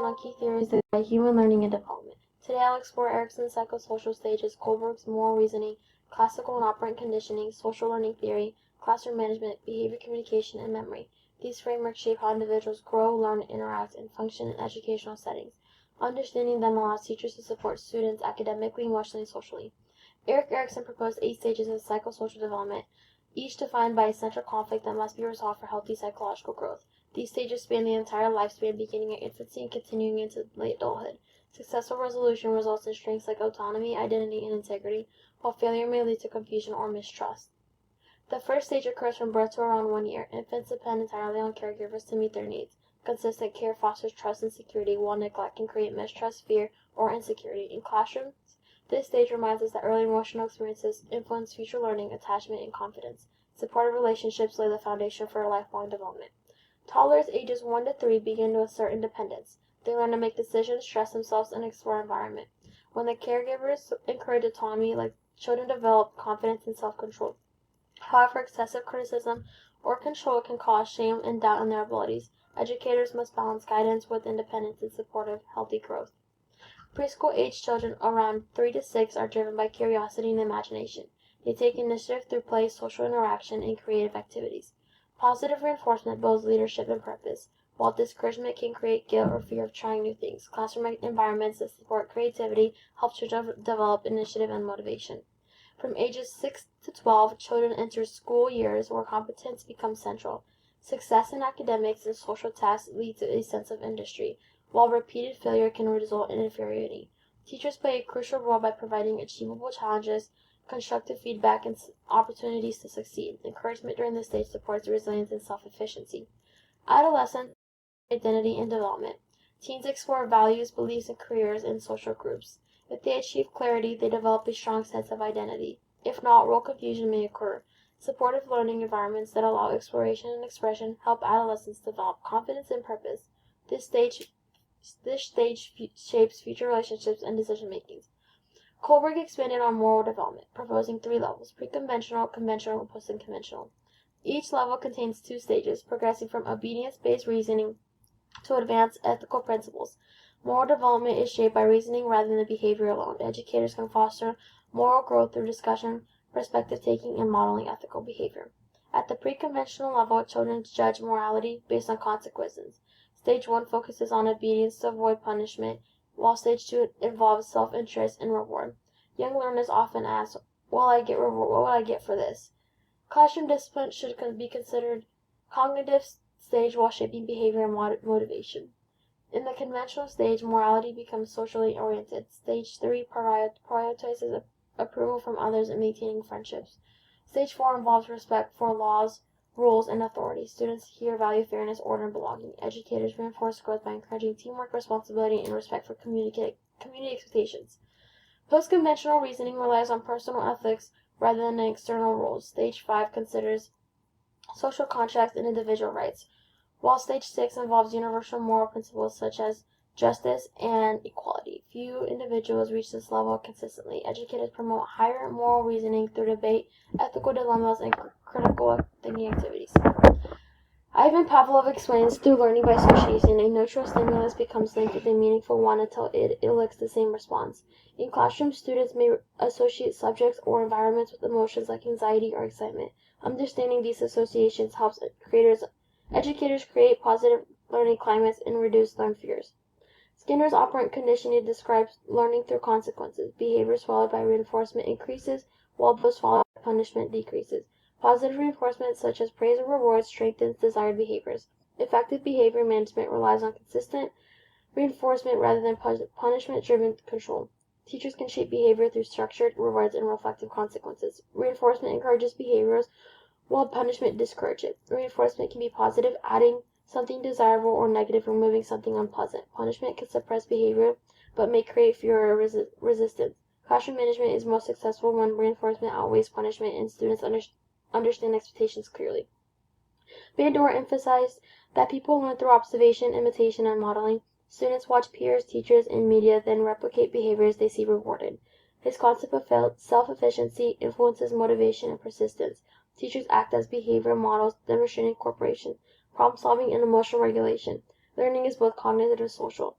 on key theories that guide human learning and development. Today I'll explore Erikson's psychosocial stages, Kohlberg's moral reasoning, classical and operant conditioning, social learning theory, classroom management, behavior communication, and memory. These frameworks shape how individuals grow, learn, interact, and function in educational settings. Understanding them allows teachers to support students academically, emotionally, and socially. Erik Erikson proposed 8 stages of psychosocial development, each defined by a central conflict that must be resolved for healthy psychological growth. These stages span the entire lifespan, beginning at infancy and continuing into late adulthood. Successful resolution results in strengths like autonomy, identity, and integrity, while failure may lead to confusion or mistrust. The first stage occurs from birth to around 1 year. Infants depend entirely on caregivers to meet their needs. Consistent care fosters trust and security, while neglect can create mistrust, fear, or insecurity. In classrooms, this stage reminds us that early emotional experiences influence future learning, attachment, and confidence. Supportive relationships lay the foundation for lifelong development. Toddlers ages 1 to 3 begin to assert independence. They learn to make decisions, stress themselves, and explore environment. When the caregivers encourage autonomy, children develop confidence and self-control. However, excessive criticism or control can cause shame and doubt in their abilities. Educators must balance guidance with independence and supportive, healthy growth. Preschool-age children around 3 to 6 are driven by curiosity and imagination. They take initiative through play, social interaction, and creative activities. Positive reinforcement builds leadership and purpose, while discouragement can create guilt or fear of trying new things. Classroom environments that support creativity help children develop initiative and motivation. From ages 6 to 12, children enter school years where competence becomes central. Success in academics and social tasks lead to a sense of industry, while repeated failure can result in inferiority. Teachers play a crucial role by providing achievable challenges, constructive feedback, and opportunities to succeed. Encouragement during this stage supports resilience and self-efficiency. Adolescence, identity, and development. Teens explore values, beliefs, and careers in social groups. If they achieve clarity, they develop a strong sense of identity. If not, role confusion may occur. Supportive learning environments that allow exploration and expression help adolescents develop confidence and purpose. This stage shapes future relationships and decision-making. Kohlberg expanded on moral development, proposing 3 levels: pre-conventional, conventional, and post-conventional. Each level contains 2 stages, progressing from obedience-based reasoning to advanced ethical principles. Moral development is shaped by reasoning rather than behavior alone. Educators can foster moral growth through discussion, perspective-taking, and modeling ethical behavior. At the pre-conventional level, children judge morality based on consequences. Stage 1 focuses on obedience to avoid punishment, while Stage 2 involves self-interest and reward. Young learners often ask, what will I get for this? Classroom discipline should be considered cognitive stage while shaping behavior and motivation. In the conventional stage, morality becomes socially oriented. Stage 3 prioritizes approval from others and maintaining friendships. Stage 4 involves respect for laws, rules, and authority. Students here value fairness, order, and belonging. Educators reinforce growth by encouraging teamwork, responsibility, and respect for community expectations. Post-conventional reasoning relies on personal ethics rather than external rules. Stage 5 considers social contracts and individual rights, while Stage 6 involves universal moral principles such as justice and equality. Few individuals reach this level consistently. Educators promote higher moral reasoning through debate, ethical dilemmas, and critical thinking activities. Ivan Pavlov explains, through learning by association, a neutral stimulus becomes linked with a meaningful one until it elicits the same response. In classrooms, students may associate subjects or environments with emotions like anxiety or excitement. Understanding these associations helps educators create positive learning climates and reduce learned fears. Skinner's operant conditioning describes learning through consequences. Behaviors followed by reinforcement increases, while those followed by punishment decreases. Positive reinforcement, such as praise or rewards, strengthens desired behaviors. Effective behavior management relies on consistent reinforcement rather than punishment-driven control. Teachers can shape behavior through structured rewards and reflective consequences. Reinforcement encourages behaviors, while punishment discourages it. Reinforcement can be positive, adding something desirable, or negative, removing something unpleasant. Punishment can suppress behavior, but may create fear or resistance. Classroom management is most successful when reinforcement outweighs punishment and students understand expectations clearly. Bandor emphasized that people learn through observation, imitation, and modeling. Students watch peers, teachers, and media, then replicate behaviors they see rewarded. His concept of self-efficiency influences motivation and persistence. Teachers act as behavioral models, demonstrating cooperation, problem-solving, and emotional regulation. Learning is both cognitive and social.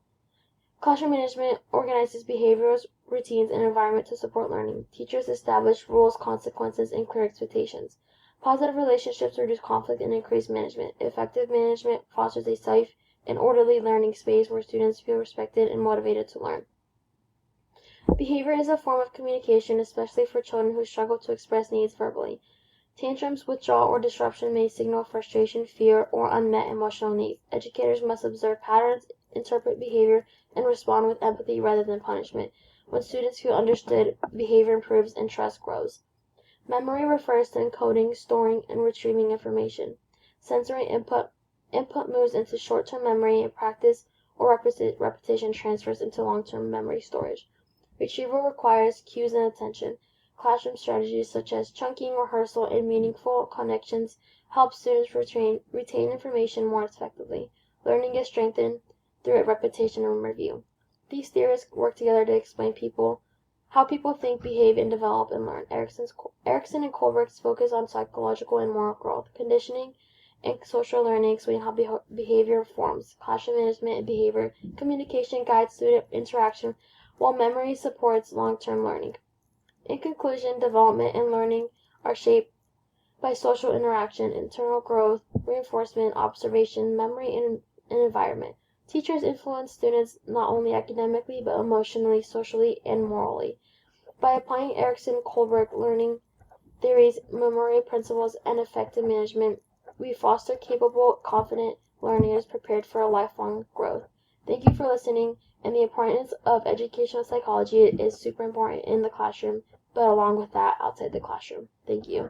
Classroom management organizes behaviors, routines, and environment to support learning. Teachers establish rules, consequences, and clear expectations. Positive relationships reduce conflict and increase management. Effective management fosters a safe and orderly learning space where students feel respected and motivated to learn. Behavior is a form of communication, especially for children who struggle to express needs verbally. Tantrums, withdrawal, or disruption may signal frustration, fear, or unmet emotional needs. Educators must observe patterns, interpret behavior, and respond with empathy rather than punishment. When students feel understood, behavior improves and trust grows. Memory refers to encoding, storing, and retrieving information. Sensory input moves into short-term memory, and practice or repetition transfers into long-term memory storage. Retrieval requires cues and attention. Classroom strategies such as chunking, rehearsal, and meaningful connections help students retain information more effectively. Learning is strengthened through repetition and review. These theories work together to explain how people think, behave, and develop and learn. Erikson and Kohlberg's focus on psychological and moral growth, conditioning, and social learning explain how behavior forms. Classroom management and behavior communication guides student interaction, while memory supports long-term learning. In conclusion, development and learning are shaped by social interaction, internal growth, reinforcement, observation, memory, and environment. Teachers influence students not only academically but emotionally, socially, and morally. By applying Erikson-Kohlberg learning theories, memory principles, and effective management, we foster capable, confident learners prepared for a lifelong growth. Thank you for listening, and the importance of educational psychology is super important in the classroom, but along with that, outside the classroom. Thank you.